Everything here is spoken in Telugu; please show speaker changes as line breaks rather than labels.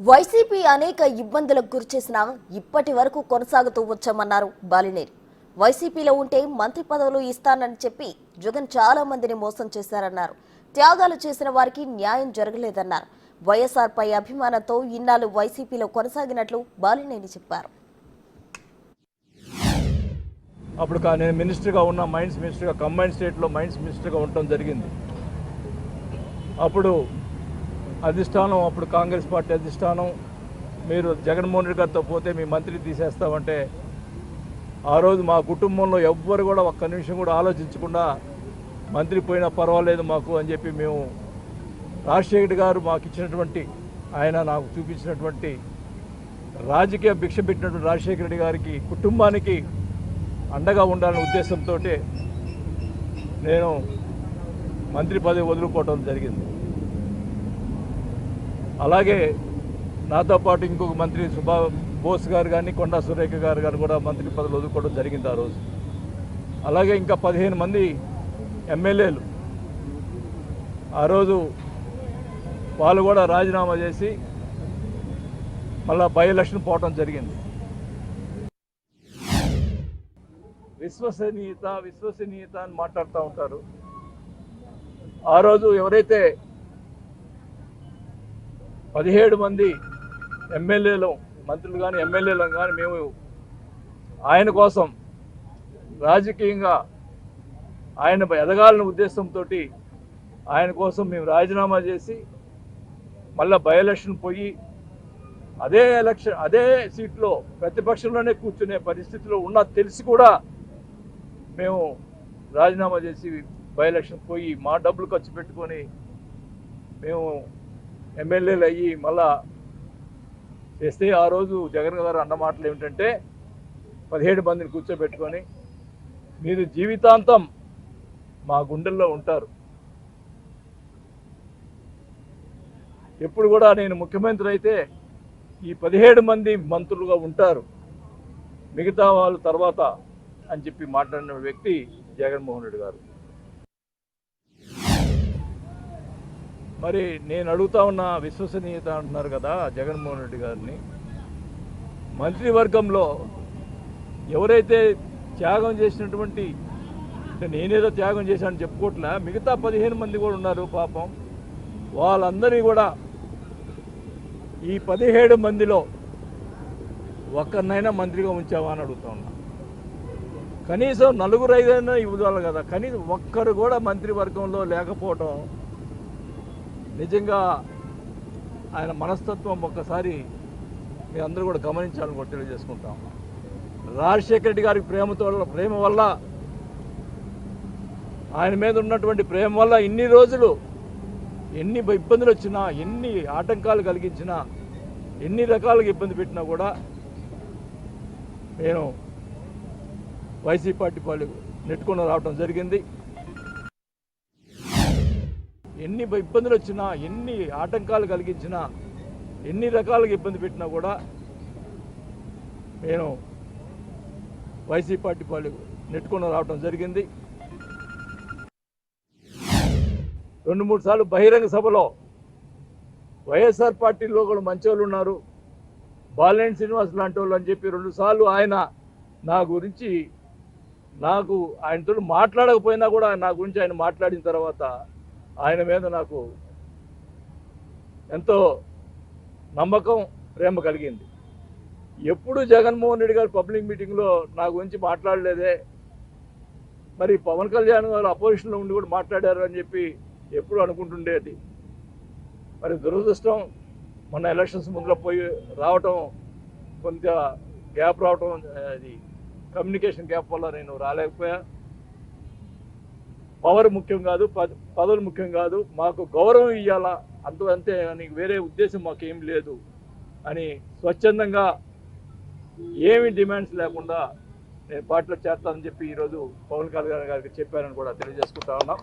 వైసీపీ అనేక ఇబ్బందులకు గురిచేసినా ఇప్పటి వరకు కొనసాగుతూ వచ్చామన్నారు బాలినేని. వైసీపీలో ఉంటే మంత్రి పదవులు ఇస్తానని చెప్పి జగన్ చాలా మందిని మోసం చేశారన్నారు. త్యాగాలు చేసిన వారికి న్యాయం జరగలేదన్నారు. వైఎస్ఆర్ పై అభిమానంతో ఇన్నాళ్ళు వైసీపీలో కొనసాగినట్లు బాలినేని చెప్పారు.
అప్పుడు నేను మినిస్టర్గా ఉన్న మైన్స్ మినిస్టర్గా కంబైన్ స్టేట్లో మైన్స్ మినిస్టర్గా ఉండటం జరిగింది. అప్పుడు అధిష్టానం, అప్పుడు కాంగ్రెస్ పార్టీ అధిష్టానం, మీరు జగన్మోహన్ రెడ్డి గారితో పోతే మీ మంత్రి తీసేస్తామంటే ఆ రోజు మా కుటుంబంలో ఎవ్వరు కూడా ఒక్క నిమిషం కూడా ఆలోచించకుండా మంత్రి పోయినా పర్వాలేదు మాకు అని చెప్పి మేము రాజశేఖర్ గారు మాకు ఇచ్చినటువంటి, ఆయన నాకు చూపించినటువంటి రాజకీయ భిక్ష పెట్టినటువంటి రాజశేఖర రెడ్డి గారికి కుటుంబానికి అండగా ఉండాలనే ఉద్దేశంతో నేను మంత్రి పదవి వదులుకోవడం జరిగింది. అలాగే నాతో పాటు ఇంకొక మంత్రి బోస్ గారు కానీ, కొండా సురేఖ గారు కూడా మంత్రి పదవులు వదులుకోవడం జరిగింది ఆ రోజు. అలాగే ఇంకా 15 మంది ఎమ్మెల్యేలు ఆ రోజు వాళ్ళు కూడా రాజీనామా చేసి మళ్ళా బై ఎలక్షన్ పోవటం జరిగింది. విశ్వసనీయత అని మాట్లాడుతూ ఉంటారు. ఆ రోజు ఎవరైతే 17 మంది ఎమ్మెల్యేలు, మంత్రులు కానీ ఎమ్మెల్యేలు కానీ మేము ఆయన కోసం రాజకీయంగా ఆయన ఎదగాలనే ఉద్దేశంతో ఆయన కోసం మేము రాజీనామా చేసి మళ్ళీ బై ఎలక్షన్ పోయి అదే సీట్లో ప్రతిపక్షంలోనే కూర్చునే పరిస్థితిలో ఉన్న తెలిసి కూడా మేము రాజీనామా చేసి బై ఎలక్షన్ పోయి మా డబ్బులు ఖర్చు పెట్టుకొని మేము ఎమ్మెల్యేలు అయ్యి మళ్ళా చేస్తే ఆ రోజు జగన్ గారు అన్న మాటలు ఏమిటంటే 17 మందిని కూర్చోబెట్టుకొని మీరు జీవితాంతం మా గుండెల్లో ఉంటారు, ఎప్పుడు కూడా నేను ముఖ్యమంత్రి అయితే ఈ 17 మంది మంత్రులుగా ఉంటారు, మిగతా వాళ్ళు తర్వాత అని చెప్పి మాట్లాడిన వ్యక్తి జగన్మోహన్ రెడ్డి గారు. మరి నేను అడుగుతా ఉన్న విశ్వసనీయత అంటున్నారు కదా జగన్మోహన్ రెడ్డి గారిని. మంత్రివర్గంలో ఎవరైతే త్యాగం చేసినటువంటి, నేనేదో త్యాగం చేశానని చెప్పుకోవట్లే, మిగతా 15 మంది కూడా ఉన్నారు పాపం. వాళ్ళందరినీ కూడా ఈ 17 మందిలో ఒక్కరినైనా మంత్రిగా ఉంచావా అని అడుగుతా ఉన్నా. కనీసం 4-5 ఇవ్వాలి కదా, కనీసం ఒక్కరు కూడా మంత్రివర్గంలో లేకపోవటం నిజంగా ఆయన మనస్తత్వం ఒక్కసారి మీ అందరూ కూడా గమనించాలని కూడా తెలియజేసుకుంటాం. రాజశేఖర రెడ్డి గారికి ప్రేమ వల్ల, ఆయన మీద ఉన్నటువంటి ప్రేమ వల్ల ఇన్ని రోజులు ఎన్ని ఇబ్బందులు వచ్చినా, ఎన్ని ఆటంకాలు కలిగించినా, ఎన్ని రకాలుగా ఇబ్బంది పెట్టినా కూడా నేను వైసీపీ పార్టీ వాళ్ళు నెట్టుకొని రావడం జరిగింది. ఎన్ని ఇబ్బందులు వచ్చినా, ఎన్ని ఆటంకాలు కలిగించినా, ఎన్ని రకాలుగా ఇబ్బంది పెట్టినా కూడా నేను వైసీపీ పార్టీ వాళ్ళు నెట్టుకొని రావడం జరిగింది. 2-3 సార్లు బహిరంగ సభలో వైఎస్ఆర్ పార్టీలో కూడా మంచి వాళ్ళు ఉన్నారు, బాలినేని శ్రీనివాస్ లాంటి వాళ్ళు అని చెప్పి 2 సార్లు ఆయన నా గురించి, నాకు ఆయనతో మాట్లాడకపోయినా కూడా నా గురించి ఆయన మాట్లాడిన తర్వాత ఆయన మీద నాకు ఎంతో నమ్మకం, ప్రేమ కలిగింది. ఎప్పుడు జగన్మోహన్ రెడ్డి గారు పబ్లిక్ మీటింగ్లో నా గురించి మాట్లాడలేదే, మరి పవన్ కళ్యాణ్ గారు అపోజిషన్లో ఉండి కూడా మాట్లాడారు అని చెప్పి ఎప్పుడు అనుకుంటుండేది. మరి దురదృష్టం, మొన్న ఎలక్షన్స్ ముందులో పోయి రావటం, కొంత గ్యాప్ రావటం, అది కమ్యూనికేషన్ గ్యాప్ వల్ల నేను రాలేకపోయా. పవర్ ముఖ్యం కాదు, పదవులు ముఖ్యం కాదు, మాకు గౌరవం ఇవ్వాలా అంతే అని వేరే ఉద్దేశం మాకేం లేదు అని స్వచ్ఛందంగా ఏమి డిమాండ్స్ లేకుండా నేను పార్టీలో చేస్తానని చెప్పి ఈరోజు పవన్ కళ్యాణ్ గారికి చెప్పానని కూడా తెలియజేసుకుంటా ఉన్నాం.